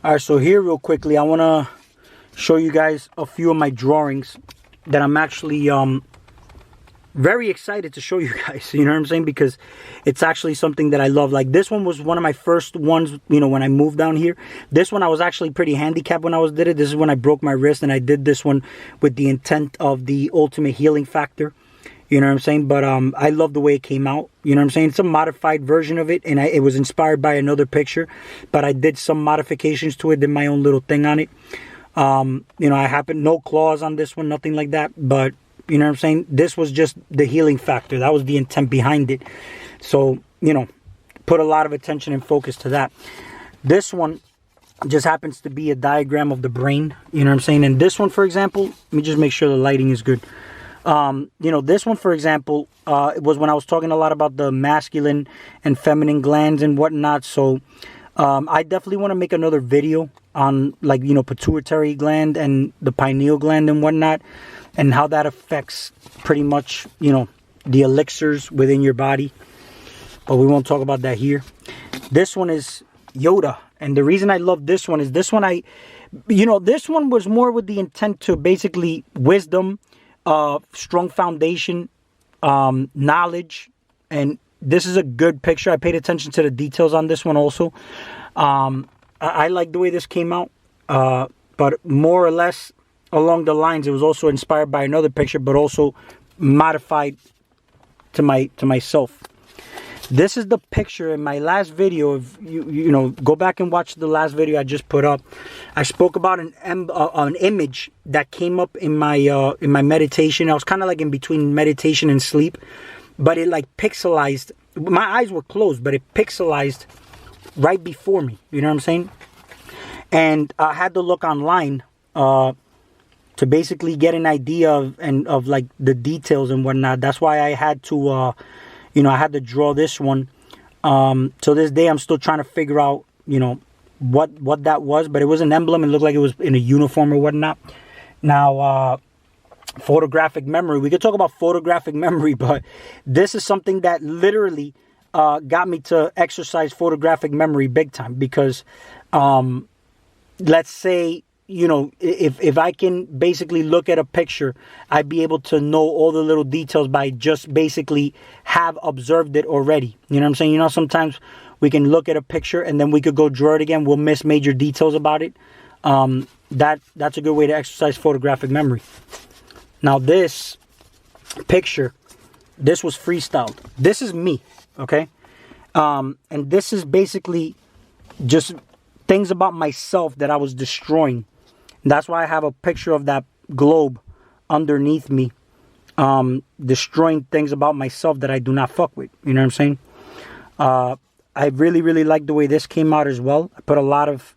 All right, so here real quickly, I want to show you guys a few of my drawings that I'm actually very excited to show you guys, you know what I'm saying, because it's actually something that I love. Like this one was one of my first ones, you know, when I moved down here. This one I was actually pretty handicapped when I did it. This is when I broke my wrist, and I did this one with the intent of the ultimate healing factor, you know what I'm saying. But I love the way it came out, you know what I'm saying. It's a modified version of it, and it was inspired by another picture, but I did some modifications to it, did my own little thing on it. You know, I happened no claws on this one, nothing like that, but you know what I'm saying? This was just the healing factor. That was the intent behind it. So, you know, put a lot of attention and focus to that. This one just happens to be a diagram of the brain. You know what I'm saying? And this one, for example, let me just make sure the lighting is good. You know, this one, for example, it was when I was talking a lot about the masculine and feminine glands and whatnot. So, I definitely want to make another video on, like, you know, pituitary gland and the pineal gland and whatnot, and how that affects pretty much, you know, the elixirs within your body. But we won't talk about that here. This one is Yoda. And the reason I love this one is this one you know, this one was more with the intent to basically wisdom, strong foundation, knowledge. And this is a good picture. I paid attention to the details on this one also. I like the way this came out. But more or less, along the lines, it was also inspired by another picture, but also modified to myself. This is the picture in my last video. Of you know, go back and watch the last video I just put up. I spoke about an image that came up in my meditation. I was kind of like in between meditation and sleep, but it like pixelized. My eyes were closed, but it pixelized right before me. You know what I'm saying? And I had to look online to basically get an idea of like the details and whatnot. That's why I had to, you know, I had to draw this one. To this day, I'm still trying to figure out, you know, what that was. But it was an emblem. It looked like it was in a uniform or whatnot. Now, photographic memory. We could talk about photographic memory, but this is something that literally got me to exercise photographic memory big time. Because, let's say, you know, if I can basically look at a picture, I'd be able to know all the little details by just basically have observed it already. You know what I'm saying? You know, sometimes we can look at a picture and then we could go draw it again. We'll miss major details about it. That's a good way to exercise photographic memory. Now this picture, this was freestyled. This is me, okay? And this is basically just things about myself that I was destroying. That's why I have a picture of that globe underneath me, destroying things about myself that I do not fuck with. You know what I'm saying? I really, really like the way this came out as well. I put a lot of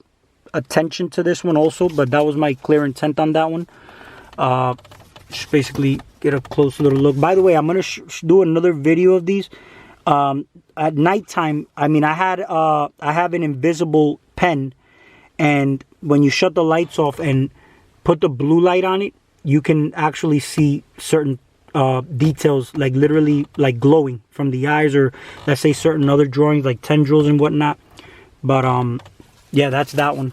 attention to this one also, but that was my clear intent on that one. Just basically get a close little look. By the way, I'm going to do another video of these. At nighttime, I mean, I have an invisible pen, and when you shut the lights off and put the blue light on it, you can actually see certain details, like literally like glowing from the eyes, or let's say certain other drawings like tendrils and whatnot. But yeah, that's that one.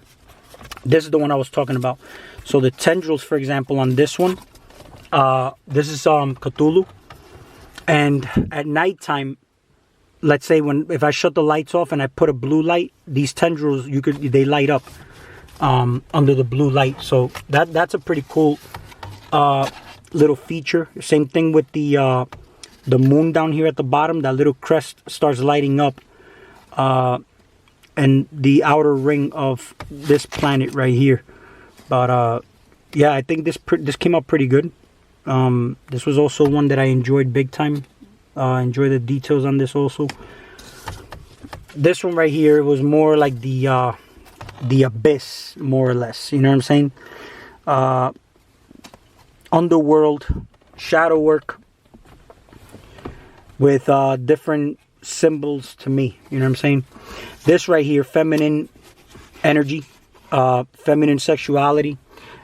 This is the one I was talking about. So the tendrils, for example, on this one, this is Cthulhu, and at nighttime, let's say if I shut the lights off and I put a blue light, these tendrils they light up under the blue light. So that's a pretty cool little feature. Same thing with the moon down here at the bottom. That little crest starts lighting up, and the outer ring of this planet right here. But yeah, I think this came out pretty good. This was also one that I enjoyed big time. Enjoy the details on this also. This one right here was more like the abyss, more or less. You know what I'm saying? Underworld, shadow work with different symbols to me. You know what I'm saying? This right here, feminine energy, feminine sexuality.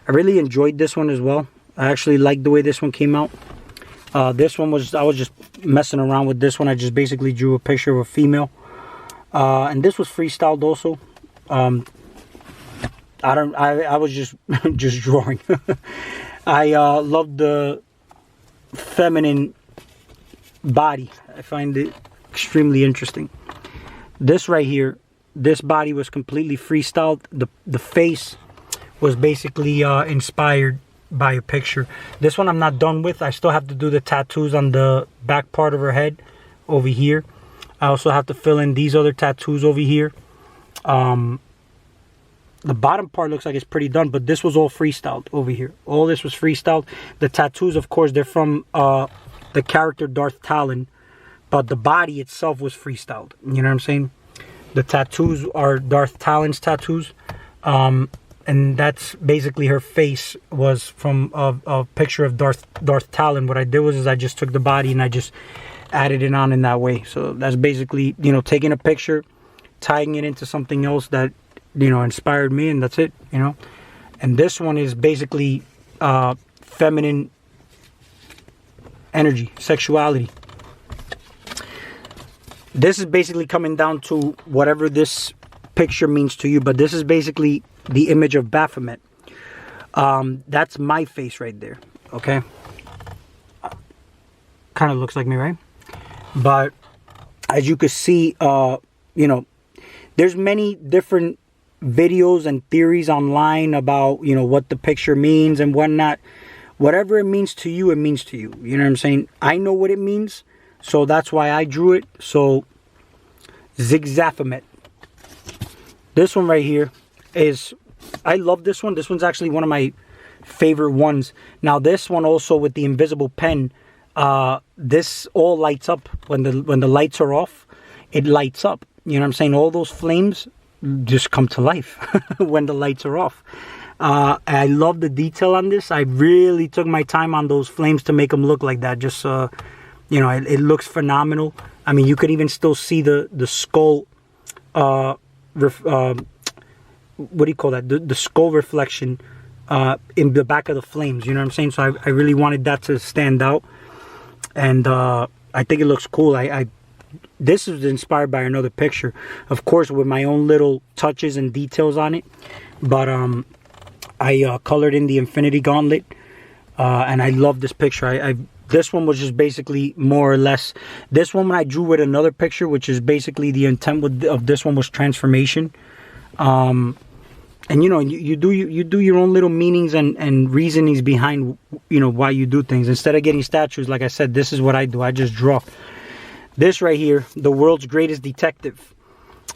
I really enjoyed this one as well. I actually liked the way this one came out. This one I was just messing around with this one. I just basically drew a picture of a female. And this was freestyled also. I was just just drawing. I love the feminine body. I find it extremely interesting. This right here, this body was completely freestyled. The face was basically inspired by a picture. This one I'm not done with. I still have to do the tattoos on the back part of her head over here. I also have to fill in these other tattoos over here. The bottom part looks like it's pretty done, but this was all freestyled over here. All this was freestyled. The tattoos, of course, they're from the character Darth Talon, but the body itself was freestyled. You know what I'm saying? The tattoos are Darth Talon's tattoos. And that's basically her face was from a picture of Darth Talon. What I did was I just took the body and I just added it on in that way. So that's basically, you know, taking a picture, tying it into something else that, you know, inspired me, and that's it, you know. And this one is basically feminine energy, sexuality. This is basically coming down to whatever this picture means to you, but this is basically the image of Baphomet. That's my face right there, okay? Kind of looks like me, right? But as you can see, you know, there's many different videos and theories online about, you know, what the picture means and whatnot. Whatever it means to you, it means to you. You know what I'm saying? I know what it means, so that's why I drew it. So, Zigzaphomet. This one right here is, I love this one. This one's actually one of my favorite ones. Now, this one also with the invisible pen, this all lights up when the lights are off. It lights up. You know what I'm saying? All those flames just come to life when the lights are off. I love the detail on this. I really took my time on those flames to make them look like that. Just you know, it looks phenomenal. I mean, you could even still see the skull. What do you call that? The skull reflection in the back of the flames. You know what I'm saying? So I really wanted that to stand out, and I think it looks cool. This is inspired by another picture, of course, with my own little touches and details on it. But I colored in the Infinity Gauntlet, and I love this picture. This one was just basically more or less. This one I drew with another picture, which is basically the intent of this one was transformation. And you know, you do your own little meanings and reasonings behind, you know, why you do things. Instead of getting statues, like I said, this is what I do. I just draw. This right here, the world's greatest detective.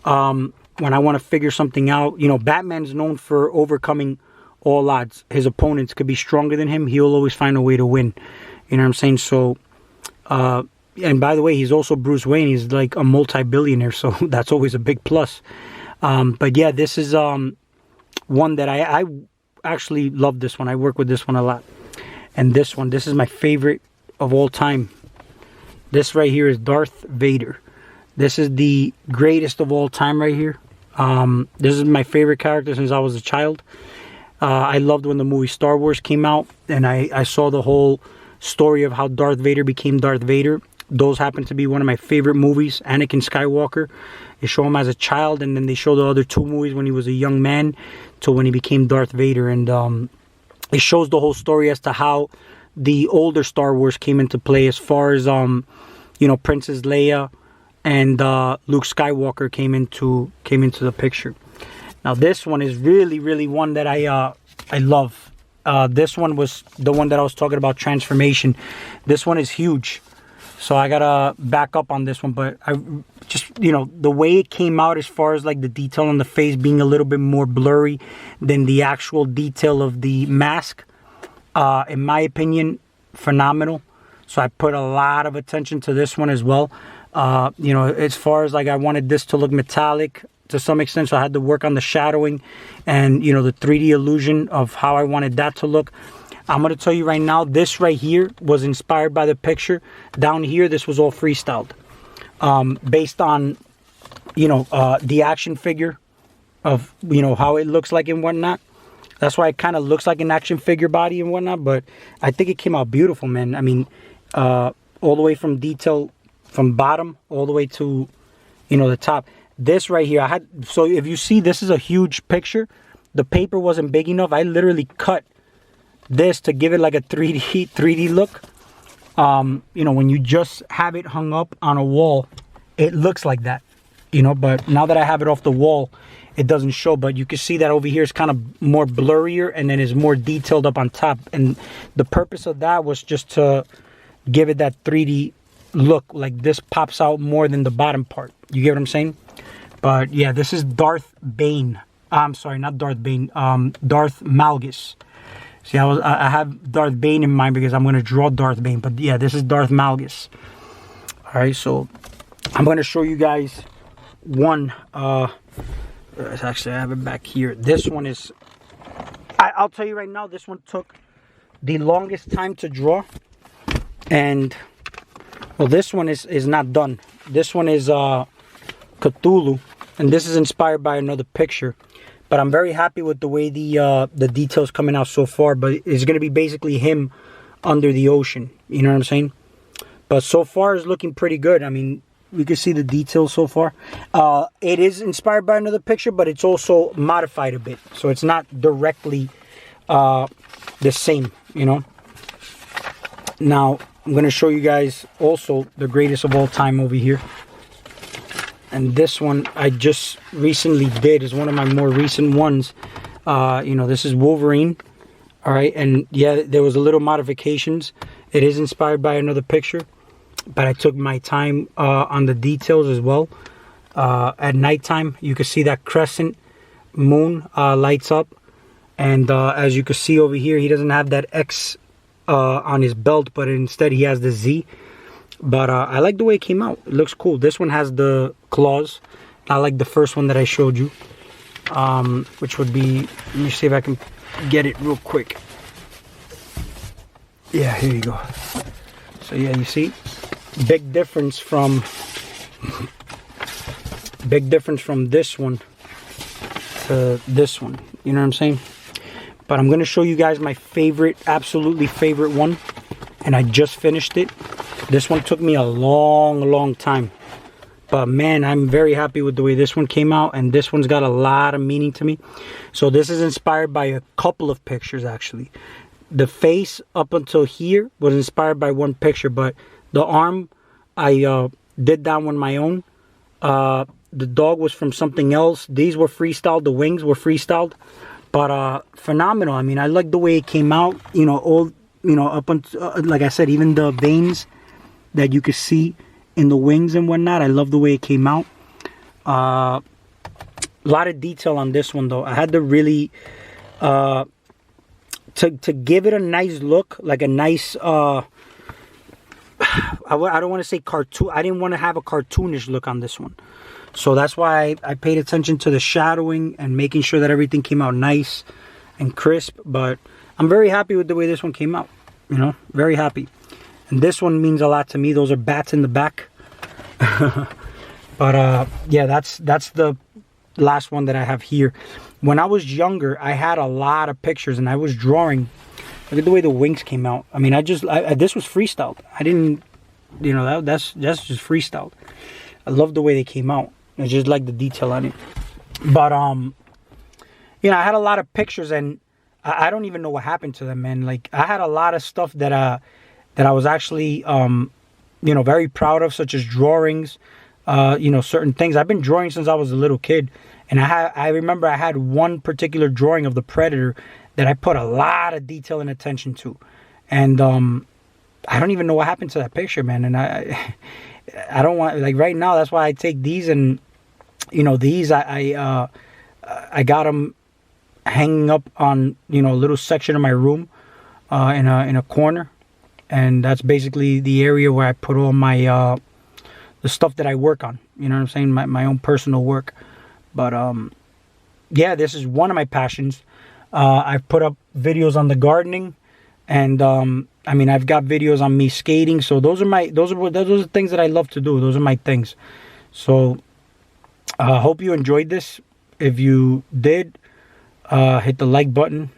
When I want to figure something out, you know, Batman's known for overcoming all odds. His opponents could be stronger than him. He'll always find a way to win. You know what I'm saying? So, and by the way, he's also Bruce Wayne. He's like a multi-billionaire, so that's always a big plus. But yeah, this is one that I actually love. This one. I work with this one a lot. And this one, this is my favorite of all time. This right here is Darth Vader. This is the greatest of all time right here. This is my favorite character since I was a child. I loved when the movie Star Wars came out, and I saw the whole story of how Darth Vader became Darth Vader. Those happen to be one of my favorite movies. Anakin Skywalker. They show him as a child, and then they show the other two movies when he was a young man to when he became Darth Vader. And it shows the whole story as to how the older Star Wars came into play, as far as you know, Princess Leia and Luke Skywalker came into the picture. Now this one is really one that I love. This one was the one that I was talking about, transformation. This one is huge, so I gotta back up on this one. But I just, you know, the way it came out, as far as like the detail on the face being a little bit more blurry than the actual detail of the mask, in my opinion, phenomenal. So I put a lot of attention to this one as well. You know, as far as like, I wanted this to look metallic to some extent, so I had to work on the shadowing and, you know, the 3D illusion of how I wanted that to look. I'm going to tell you right now, this right here was inspired by the picture. Down here, this was all freestyled. Based on, you know, the action figure of, you know, how it looks like and whatnot. That's why it kind of looks like an action figure body and whatnot, but I think it came out beautiful, man. I mean, all the way from detail, from bottom all the way to, you know, the top. This right here, so if you see, this is a huge picture. the paper wasn't big enough. I literally cut this to give it like a 3D look. You know, when you just have it hung up on a wall, it looks like that, you know. But now that I have it off the wall, it doesn't show. But you can see that over here is kind of more blurrier, and then is more detailed up on top. And the purpose of that was just to give it that 3D look, like this pops out more than the bottom part. You get what I'm saying? But yeah, this is Darth Bane. I'm sorry, not Darth Bane. Darth Malgus. See, I have Darth Bane in mind because I'm going to draw Darth Bane. But yeah, this is Darth Malgus. All right, so I'm going to show you guys one. Actually, I have it back here. This one is, I'll tell you right now, this one took the longest time to draw. And, well, this one is not done. This one is Cthulhu. And this is inspired by another picture. But I'm very happy with the way the details coming out so far. But it's going to be basically him under the ocean. You know what I'm saying? But so far it's looking pretty good. I mean, we can see the details so far. It is inspired by another picture, but it's also modified a bit. So it's not directly the same, you know. Now, I'm going to show you guys also the greatest of all time over here. And this one I just recently did, is one of my more recent ones. You know, this is Wolverine. All right, and yeah, there was a little modifications. It is inspired by another picture, but I took my time on the details as well. At nighttime, you can see that crescent moon lights up. And as you can see over here, he doesn't have that X on his belt, but instead he has the Z. But I like the way it came out. It looks cool. This one has the claws. I like the first one that I showed you. Which would be, let me see if I can get it real quick. Yeah, here you go. So yeah, you see? Big difference from this one to this one. You know what I'm saying? But I'm going to show you guys my favorite, absolutely favorite one. And I just finished it. This one took me a long time. But man, I'm very happy with the way this one came out. And this one's got a lot of meaning to me. So this is inspired by a couple of pictures, actually. The face up until here was inspired by one picture. But the arm, I did that one my own. The dog was from something else. These were freestyled. The wings were freestyled. But phenomenal. I mean, I like the way it came out. You know, all, you know, up until, like I said, even the veins that you could see in the wings and whatnot. I love the way it came out. A lot of detail on this one, though. I had to really to give it a nice look, like a nice I don't want to say cartoon. I didn't want to have a cartoonish look on this one. So that's why I paid attention to the shadowing and making sure that everything came out nice and crisp. But I'm very happy with the way this one came out. You know, very happy. And this one means a lot to me. Those are bats in the back. But yeah, that's the last one that I have here. When I was younger, I had a lot of pictures and I was drawing. Look at the way the wings came out. I mean, this was freestyled. I didn't, you know, that's just freestyled. I love the way they came out. I just like the detail on it. But you know, I had a lot of pictures and I don't even know what happened to them, man. Like, I had a lot of stuff that I was actually you know, very proud of, such as drawings, you know, certain things. I've been drawing since I was a little kid, and I remember I had one particular drawing of the Predator that I put a lot of detail and attention to. And I don't even know what happened to that picture, man. And I don't want, like, right now, that's why I take these, and you know, these I got them hanging up on, you know, a little section of my room in a corner. And that's basically the area where I put all my the stuff that I work on. You know what I'm saying? My own personal work. But yeah, this is one of my passions. I've put up videos on the gardening, and I mean, I've got videos on me skating. So those are things that I love to do. Those are my things. So I hope you enjoyed this. If you did, hit the like button,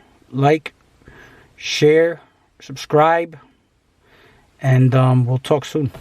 share, subscribe, and we'll talk soon.